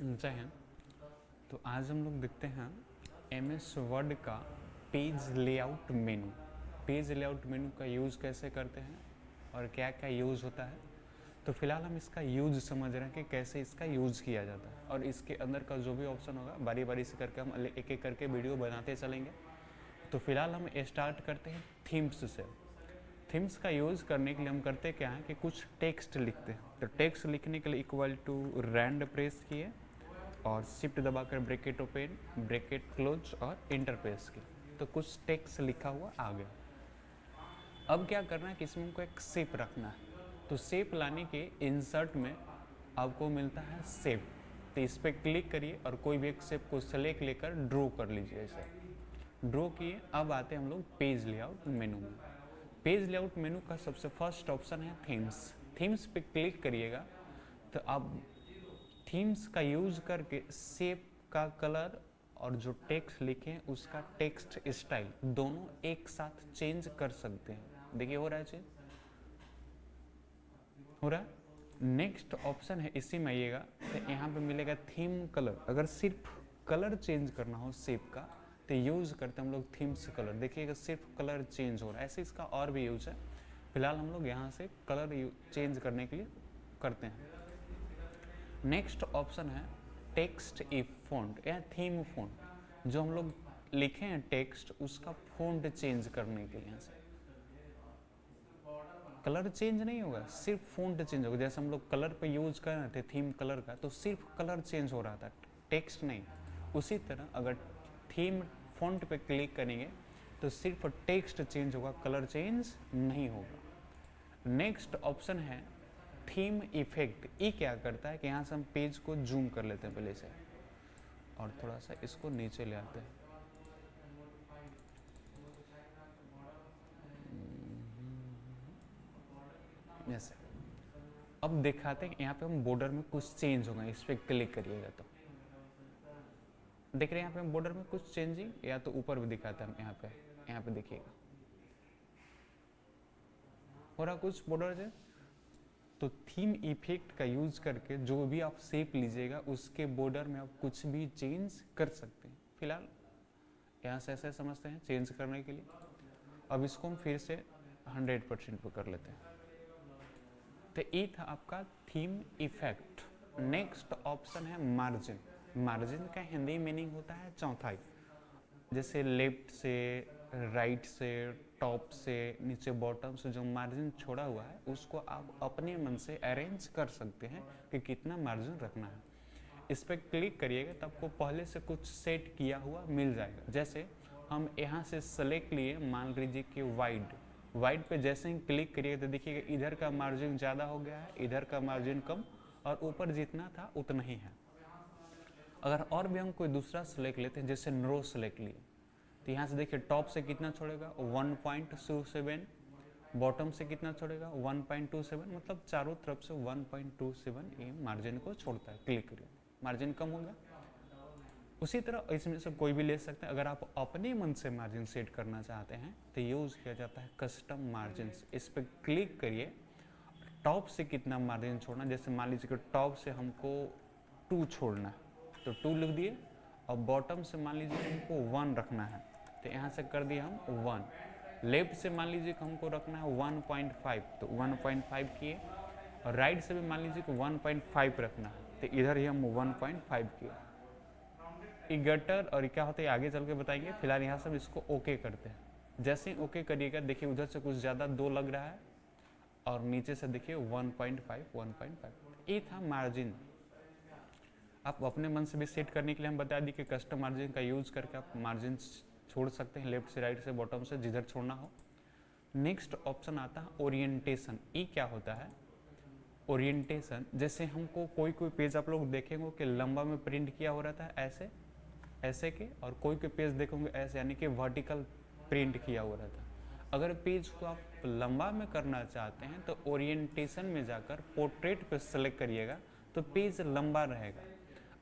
जय हिंद। तो आज हम लोग देखते हैं एमएस वर्ड का पेज लेआउट मेनू। पेज लेआउट मेनू का यूज़ कैसे करते हैं और क्या क्या यूज़ होता है। तो फिलहाल हम इसका यूज़ समझ रहे हैं कि कैसे इसका यूज़ किया जाता है, और इसके अंदर का जो भी ऑप्शन होगा बारी बारी से करके हम एक एक करके वीडियो बनाते चलेंगे। तो फिलहाल हम स्टार्ट करते हैं थीम्स से। थीम्स का यूज़ करने के लिए हम करते क्या है कि कुछ टेक्स्ट लिखते हैं। तो टेक्स्ट लिखने के लिए इक्वल टू रैंड प्रेस किए और शिफ्ट दबाकर ब्रैकेट ओपन, ब्रैकेट क्लोज और इंटर प्रेस किए, तो कुछ टेक्स्ट लिखा हुआ आ गया। अब क्या करना है कि इसमें हमको एक शेप रखना है। तो शेप लाने के इंसर्ट में आपको मिलता है शेप। तो इस पर क्लिक करिए और कोई भी एक शेप को सेलेक्ट लेकर ड्रॉ कर लीजिए। ऐसे ड्रॉ किए। अब आते हैं हम लोग पेज लेआउट मेनू में। पेज लेआउट मेनू का सबसे फर्स्ट ऑप्शन है थीम्स। थीम्स पे क्लिक करिएगा तो आप थीम्स का यूज़ करके शेप का कलर और जो टेक्स्ट लिखे हैं उसका टेक्स्ट स्टाइल दोनों एक साथ चेंज कर सकते हैं। देखिए हो रहा है चेंज, हो रहा है। नेक्स्ट ऑप्शन है, इसी में आइएगा तो यहाँ पे मिलेगा थीम कलर। अगर सिर्फ कलर चेंज करना हो शेप का तो यूज़ करते हैं हम लोग थीम्स कलर। देखिएगा सिर्फ कलर चेंज हो रहा है। ऐसे इसका और भी यूज है। फिलहाल हम लोग यहाँ से कलर चेंज करने के लिए करते हैं। नेक्स्ट ऑप्शन है टेक्स्ट इफ फॉन्ट या थीम फॉन्ट। जो हम लोग लिखे हैं टेक्स्ट उसका फॉन्ट चेंज करने के लिए से कलर चेंज नहीं होगा, सिर्फ फॉन्ट चेंज होगा। जैसे हम लोग कलर पे यूज कर रहे थे थीम कलर का, तो सिर्फ कलर चेंज हो रहा था, टेक्स्ट नहीं। उसी तरह अगर थीम फॉन्ट पे क्लिक करेंगे तो सिर्फ टेक्स्ट चेंज होगा, कलर चेंज नहीं होगा। नेक्स्ट ऑप्शन है थीम इफेक्ट। ये क्या करता है कि यहाँ से हम पेज को जूम कर लेते हैं पहले से और थोड़ा सा इसको नीचे ले आते हैं। ऐसे अब दिखाते हैं यहाँ पे हम बॉर्डर में कुछ चेंज होगा। इस पर क्लिक करिएगा तो देख रहे हैं यहाँ पे हम बॉर्डर में कुछ चेंजिंग, या तो ऊपर भी दिखाते हैं हम यहाँ पे देखिएगा हो रहा कुछ बॉर्डर से। तो थीम इफेक्ट का यूज करके जो भी आप शेप लीजिएगा उसके बॉर्डर में आप कुछ भी चेंज कर सकते हैं। फिलहाल यहाँ से ऐसे समझते हैं चेंज करने के लिए। अब इसको हम फिर से 100% पर कर लेते हैं। तो ये था आपका थीम इफेक्ट। नेक्स्ट ऑप्शन है मार्जिन। मार्जिन का हिंदी मीनिंग होता है चौथाई। जैसे लेफ्ट से, राइट से, टॉप से, नीचे बॉटम से जो मार्जिन छोड़ा हुआ है उसको आप अपने मन से अरेंज कर सकते हैं कि कितना मार्जिन रखना है। इस पर क्लिक करिएगा तो आपको पहले से कुछ सेट किया हुआ मिल जाएगा। जैसे हम यहाँ से सेलेक्ट लिए, मान लीजिए कि वाइड पे जैसे ही क्लिक करिएगा तो देखिएगा इधर का मार्जिन ज़्यादा हो गया है, इधर का मार्जिन कम, और ऊपर जितना था उतना ही है। अगर और भी हम कोई दूसरा सेलेक्ट लेते हैं, जैसे रो सेलेक्ट लिए, तो यहाँ से देखिए टॉप से कितना छोड़ेगा 1.27, बॉटम से कितना छोड़ेगा 1.27, मतलब चारों तरफ से 1.27 ये मार्जिन को छोड़ता है। क्लिक करिए, मार्जिन कम हो गया। उसी तरह इसमें से कोई भी ले सकते हैं। अगर आप अपने मन से मार्जिन सेट करना चाहते हैं तो यूज़ किया जाता है कस्टम मार्जिन। इस पर क्लिक करिए, टॉप से कितना मार्जिन छोड़ना। जैसे मान लीजिए कि टॉप से हमको 2 छोड़ना है तो 2 लिख दिए, और बॉटम से मान लीजिए हमको 1 रखना है तो यहाँ से कर दिए हम 1। लेफ्ट से मान लीजिए कि हमको रखना है 1.5 तो 1.5 किए, और राइट से भी मान लीजिए कि 1.5 रखना है तो इधर ही हम 1.5 किए। गटर और क्या होता है आगे चल के बताएंगे। फिलहाल यहाँ से इसको ओके करते हैं। जैसे ही ओके करिएगा देखिए उधर से कुछ ज़्यादा 2 लग रहा है, और नीचे से देखिए 1.5 ये था मार्जिन। आप अपने मन से भी सेट करने के लिए हम बता दी कि कस्टम मार्जिन का यूज़ करके आप मार्जिन छोड़ सकते हैं, लेफ्ट से, राइट से, बॉटम से, जिधर छोड़ना हो। नेक्स्ट ऑप्शन आता है ओरिएंटेशन। ये क्या होता है ओरिएंटेशन? जैसे हमको कोई पेज आप लोग देखेंगे कि लंबा में प्रिंट किया हो रहा था ऐसे ऐसे के, और कोई पेज देखोगे ऐसे, यानी कि वर्टिकल प्रिंट किया हो रहा था। अगर पेज को आप लंबा में करना चाहते हैं तो ओरिएंटेशन में जाकर पोर्ट्रेट पे सेलेक्ट करिएगा तो पेज लंबा रहेगा।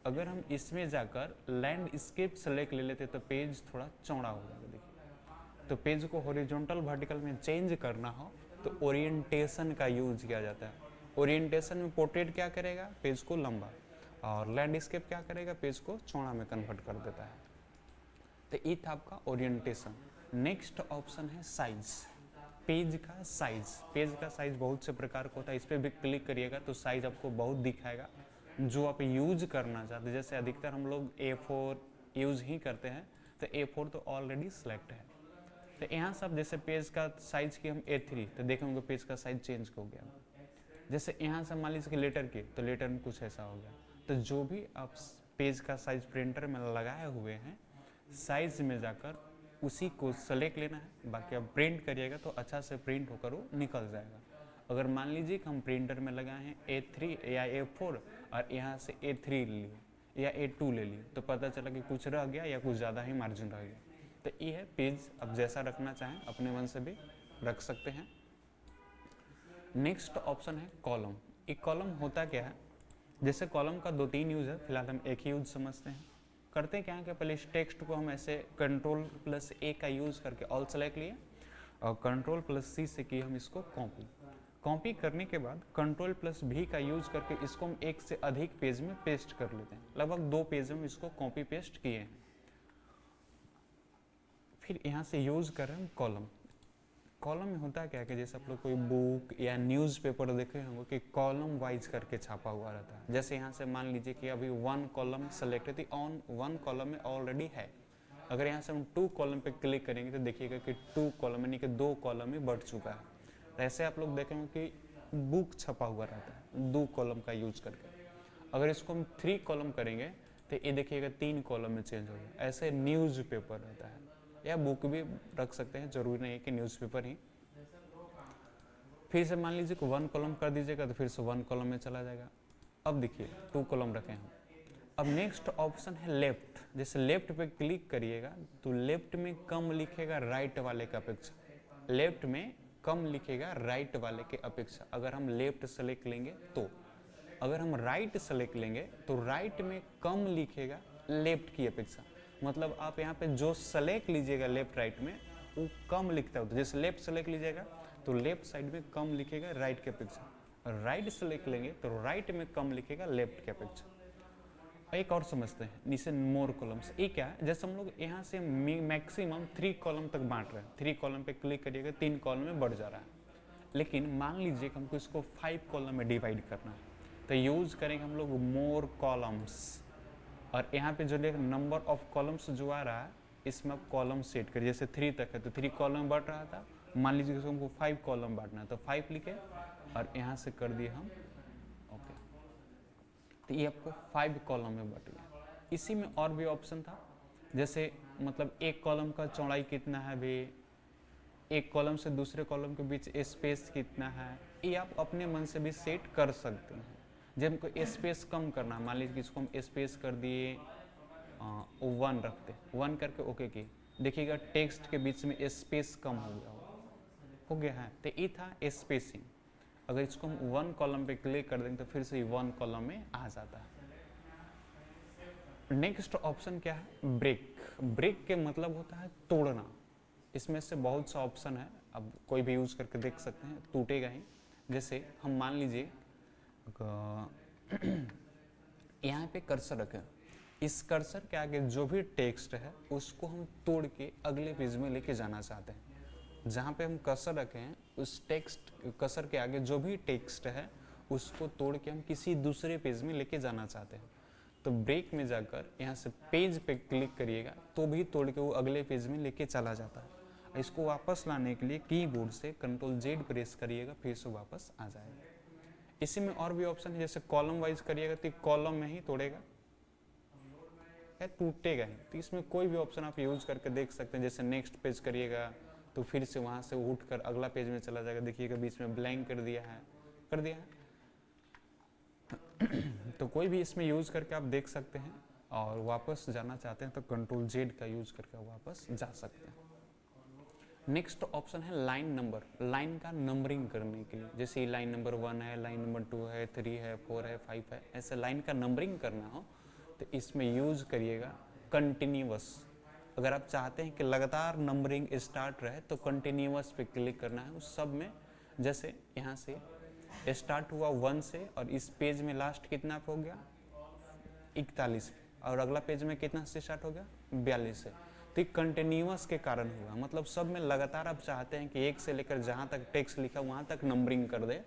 अगर हम इसमें जाकर लैंडस्केप सेलेक्ट ले लेते तो पेज थोड़ा चौड़ा हो जाएगा। देखिए, तो पेज को हॉरिजॉन्टल वर्टिकल में चेंज करना हो तो ओरिएंटेशन का यूज किया जाता है। ओरिएंटेशन में पोर्ट्रेट क्या करेगा, पेज को लंबा, और लैंडस्केप क्या करेगा, पेज को चौड़ा में कन्वर्ट कर देता है। तो ये था आपका ओरिएंटेशन। नेक्स्ट ऑप्शन है साइज, पेज का साइज। पेज का साइज बहुत से प्रकार का होता है, इस पर भी क्लिक करिएगा तो साइज आपको बहुत दिखाएगा जो आप यूज करना चाहते हैं। जैसे अधिकतर हम लोग A4 यूज ही करते हैं, तो A4 तो ऑलरेडी सिलेक्ट है। तो यहाँ सब जैसे पेज का साइज की हम A3, तो देखेंगे पेज का साइज चेंज हो गया। जैसे यहाँ से मान लीजिए कि लेटर की, तो लेटर में कुछ ऐसा हो गया। तो जो भी आप पेज का साइज प्रिंटर में लगाए हुए हैं, साइज में जाकर उसी को सेलेक्ट लेना है। बाकी आप प्रिंट करिएगा तो अच्छा से प्रिंट होकर वो निकल जाएगा। अगर मान लीजिए कि हम प्रिंटर में लगाए हैं A3 या A4 और यहाँ से A3 ले लिए या A2 ले लिए, तो पता चला कि कुछ रह गया या कुछ ज़्यादा ही मार्जिन रह गया। तो ये है पेज, आप जैसा रखना चाहें अपने मन से भी रख सकते हैं। नेक्स्ट ऑप्शन है कॉलम। एक कॉलम होता क्या है, जैसे कॉलम का 2-3 यूज है, फिलहाल हम एक ही यूज समझते हैं। करते क्या है कि पहले इस टेक्स्ट को हम ऐसे Ctrl+A का यूज करके ऑल सेलेक्ट लिए और Ctrl+C से किए हम इसको कॉपी करने के बाद Ctrl+V का यूज करके इसको हम एक से अधिक पेज में पेस्ट कर लेते हैं। लगभग 2 पेज में इसको कॉपी पेस्ट किए हैं। फिर यहाँ से यूज कर रहे हैं हम कॉलम। कॉलम में होता है क्या कि जैसे आप लोग कोई बुक या न्यूज़पेपर देखे होंगे कि कॉलम वाइज करके छापा हुआ रहता है। जैसे यहाँ से मान लीजिए कि अभी 1 कॉलम सेलेक्ट है, तो ऑन 1 कॉलम में ऑलरेडी है। अगर यहाँ से हम 2 कॉलम पे क्लिक करेंगे तो देखिएगा कि 2 कॉलम यानी कि 2 कॉलम में बढ़ चुका है। तो ऐसे आप लोग देखेंगे कि बुक छपा हुआ रहता है 2 कॉलम का यूज करके। अगर इसको हम 3 कॉलम करेंगे तो ये देखिएगा 3 कॉलम में चेंज हो गया। ऐसे न्यूज़पेपर रहता है, या बुक भी रख सकते हैं, जरूरी नहीं है कि न्यूज़पेपर ही। फिर से मान लीजिए कि 1 कॉलम कर दीजिएगा तो फिर से 1 कॉलम में चला जाएगा। अब देखिए 2 कॉलम रखे हैं। अब नेक्स्ट ऑप्शन है लेफ्ट। जैसे लेफ्ट पे क्लिक करिएगा तो लेफ्ट में कम लिखेगा राइट वाले के अपेक्षा। लेफ्ट में कम लिखेगा राइट वाले के अपेक्षा अगर हम लेफ्ट सेलेक्ट लेंगे तो। अगर हम राइट सेलेक्ट लेंगे तो राइट में कम लिखेगा लेफ्ट की अपेक्षा। मतलब आप यहाँ पे जो सेलेक्ट लीजिएगा लेफ्ट राइट में वो कम लिखता है। तो जैसे लेफ्ट सेलेक्ट लीजिएगा तो लेफ्ट साइड में कम लिखेगा राइट के अपेक्षा। राइट सेलेक्ट लेंगे तो राइट में कम लिखेगा लेफ्ट के अपेक्षा। एक और समझते हैं नीचे मोर कॉलम्स। ये क्या है, जैसे हम लोग यहाँ से मैक्सिमम 3 कॉलम तक बांट रहे हैं। 3 कॉलम पे क्लिक करिएगा 3 कॉलम में बढ़ जा रहा है। लेकिन मान लीजिए कि हमको इसको 5 कॉलम में डिवाइड करना है, तो यूज करेंगे हम लोग मोर कॉलम्स। और यहाँ पे जो नंबर ऑफ कॉलम्स जो आ रहा है इसमें आप कॉलम सेट करिए। जैसे 3 तक है तो 3 कॉलम बढ़ रहा था, मान लीजिए कि हमको 5 कॉलम बांटना है तो 5 लिखे और यहाँ से कर दिए हम ओके। तो ये आपको 5 कॉलम में बट गया। इसी में और भी ऑप्शन था, जैसे मतलब एक कॉलम का चौड़ाई कितना है भी, एक कॉलम से दूसरे कॉलम के बीच स्पेस कितना है, ये आप अपने मन से भी सेट कर सकते हैं। जब हमको स्पेस कम करना है, मान लीजिए कि इसको हम स्पेस कर दिए 1 रखते, 1 करके ओके की, देखिएगा टेक्स्ट के बीच में स्पेस कम हो गया है। तो ये था स्पेसिंग। अगर इसको हम 1 कॉलम पे क्लिक कर देंगे तो फिर से 1 कॉलम में आ जाता है। नेक्स्ट ऑप्शन क्या है, ब्रेक। ब्रेक के मतलब होता है तोड़ना। इसमें से बहुत सा ऑप्शन है, अब कोई भी यूज करके देख सकते हैं, टूटेगा ही। जैसे हम मान लीजिए यहाँ पे कर्सर रखें, इस कर्सर के आगे जो भी टेक्स्ट है उसको हम तोड़ के अगले पेज में लेके जाना चाहते हैं। जहाँ पे हम कर्सर रखे हैं उस टेक्स्ट कर्सर के आगे जो भी टेक्स्ट है उसको तोड़ के हम किसी दूसरे पेज में लेके जाना चाहते हैं। तो ब्रेक में जाकर यहाँ से पेज पे क्लिक करिएगा तो भी तोड़ के वो अगले पेज में लेके चला जाता है। इसको वापस लाने के लिए कीबोर्ड से Ctrl+Z प्रेस करिएगा, फिर से वापस आ जाएगा। इसी में और भी ऑप्शन है, जैसे कॉलम वाइज करिएगा तो कॉलम में ही तोड़ेगा या टूटेगा ही। तो इसमें कोई भी ऑप्शन आप यूज करके देख सकते हैं। जैसे नेक्स्ट पेज करिएगा तो फिर से वहाँ से उठकर अगला पेज में चला जाएगा। देखिएगा बीच में ब्लैंक कर दिया है। तो कोई भी इसमें यूज करके आप देख सकते हैं, और वापस जाना चाहते हैं तो Ctrl+Z का यूज करके वापस जा सकते हैं। नेक्स्ट ऑप्शन है लाइन नंबर। लाइन का नंबरिंग करने के लिए, जैसे लाइन नंबर 1 है, लाइन नंबर 2 है, 3 है, 4 है, 5 है, ऐसे लाइन का नंबरिंग करना हो तो इसमें यूज करिएगा कंटिन्यूअस। अगर आप चाहते हैं कि लगातार नंबरिंग स्टार्ट रहे तो कंटिन्यूअस पे क्लिक करना है उस सब में। जैसे यहाँ से स्टार्ट हुआ 1 से और इस पेज में लास्ट कितना पे हो गया 41 और अगला पेज में कितना से स्टार्ट हो गया 42 से। तो कंटिन्यूअस के कारण हुआ, मतलब सब में लगातार आप चाहते हैं कि एक से लेकर जहाँ तक टेक्स्ट लिखा वहाँ तक नंबरिंग कर दे,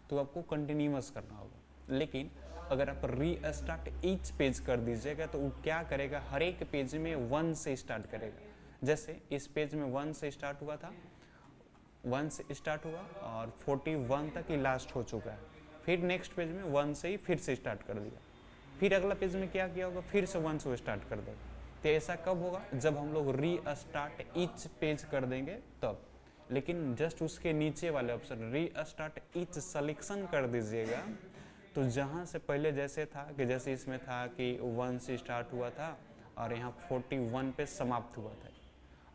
तो आपको कंटिन्यूअस करना होगा। लेकिन अगर आप रीस्टार्ट ईच पेज कर दीजिएगा तो वो क्या करेगा, हर एक पेज में 1 से स्टार्ट करेगा। जैसे इस पेज में 1 से स्टार्ट हुआ था, 1 से स्टार्ट हुआ और 41 तक ही लास्ट हो चुका है। फिर नेक्स्ट पेज में 1 से ही फिर से स्टार्ट कर दिया, फिर अगला पेज में क्या किया होगा, फिर से 1 से स्टार्ट कर देगा। तो ऐसा कब होगा, जब हम लोग रीस्टार्ट ईच पेज कर देंगे तब। लेकिन जस्ट उसके नीचे वाले ऑप्शन रीस्टार्ट ईच सिलेक्शन कर दीजिएगा, तो जहाँ से पहले जैसे था कि जैसे इसमें था कि 1 से स्टार्ट हुआ था और यहाँ 41 पे समाप्त हुआ था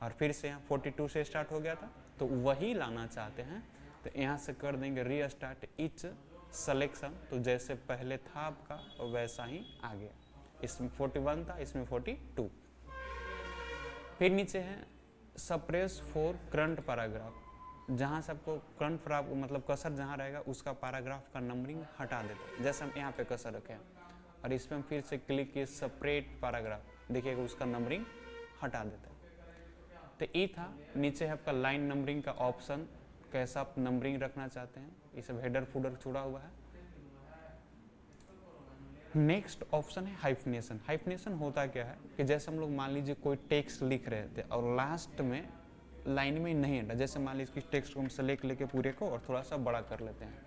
और फिर से यहाँ 42 से स्टार्ट हो गया था, तो वही लाना चाहते हैं तो यहाँ से कर देंगे रीस्टार्ट ईच सिलेक्शन। तो जैसे पहले था आपका वैसा ही आ गया, इसमें 41 था, इसमें 42। फिर नीचे है सप्रेस फॉर करंट पैराग्राफ, जहाँ से आपको करंट पैराग्राफ मतलब कसर जहाँ रहेगा उसका पैराग्राफ का नंबरिंग हटा देते हैं। जैसे हम यहाँ पे कसर रखे हैं और इस पर हम फिर से क्लिक किए सेपरेट पैराग्राफ, देखिएगा उसका नंबरिंग हटा देते हैं। तो ये था। नीचे है आपका लाइन नंबरिंग का ऑप्शन, कैसा आप नंबरिंग रखना चाहते हैं, ये सब हेडर फुडर छुड़ा हुआ है। नेक्स्ट ऑप्शन है हाइफनेशन। हाइफनेशन होता क्या है कि जैसे हम लोग मान लीजिए कोई टेक्स्ट लिख रहे थे और लास्ट में लाइन में नहीं हटा, जैसे मान लीजिए कि टेक्स्ट को हम सेलेक्ट लेके पूरे को और थोड़ा सा बड़ा कर लेते हैं,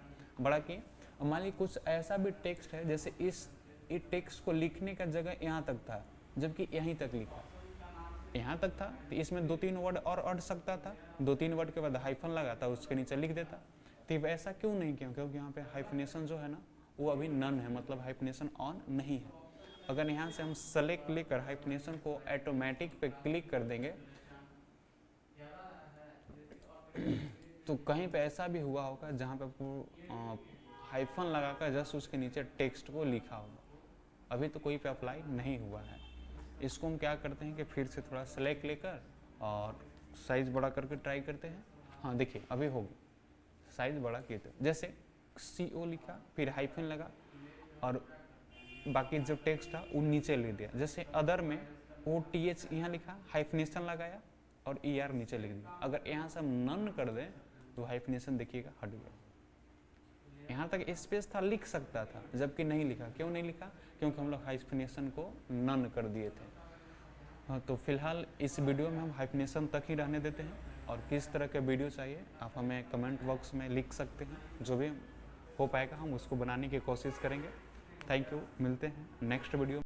बड़ा किए, मान लीजिए कुछ ऐसा भी टेक्स्ट है जैसे इस टेक्स्ट को लिखने का जगह यहाँ तक था जबकि यहीं तक लिखा, यहाँ तक था, तो इसमें 2-3 वर्ड और अड़ सकता था, 2-3 वर्ड के बाद हाइफन लगाता, उसके नीचे लिख देता। तो ऐसा क्यों नहीं किया, क्योंकि यहाँ पे हाइफनेशन जो है ना वो अभी नन है, मतलब हाइफनेशन ऑन नहीं है। अगर यहाँ से हम सेलेक्ट लेकर हाइफनेशन को ऑटोमेटिक पे क्लिक कर देंगे तो कहीं पे ऐसा भी हुआ होगा जहाँ पे आपको हाइफन लगाकर जस्ट उसके नीचे टेक्स्ट को लिखा होगा, अभी तो कोई पे अप्लाई नहीं हुआ है। इसको हम क्या करते हैं कि फिर से थोड़ा सेलेक्ट लेकर और साइज बड़ा करके ट्राई करते हैं। हाँ देखिए अभी होगी, साइज बड़ा किए थे, जैसे CO लिखा फिर हाइफन लगा और बाकी जो टेक्स्ट था वो नीचे लिख दिया। जैसे अदर में OTH यहाँ लिखा, हाइफनेशन लगाया और ER नीचे लिख दिया। अगर यहाँ से हम नन कर दें तो हाइफनेशन देखिएगा हट गया, यहाँ तक स्पेस था, लिख सकता था जबकि नहीं लिखा। क्यों नहीं लिखा, क्योंकि हम लोग हाइफनेशन को नन कर दिए थे। हाँ, तो फिलहाल इस वीडियो में हम हाइफनेशन तक ही रहने देते हैं, और किस तरह के वीडियो चाहिए आप हमें कमेंट बॉक्स में लिख सकते हैं, जो भी हो पाएगा हम उसको बनाने की कोशिश करेंगे। थैंक यू, मिलते हैं नेक्स्ट वीडियो।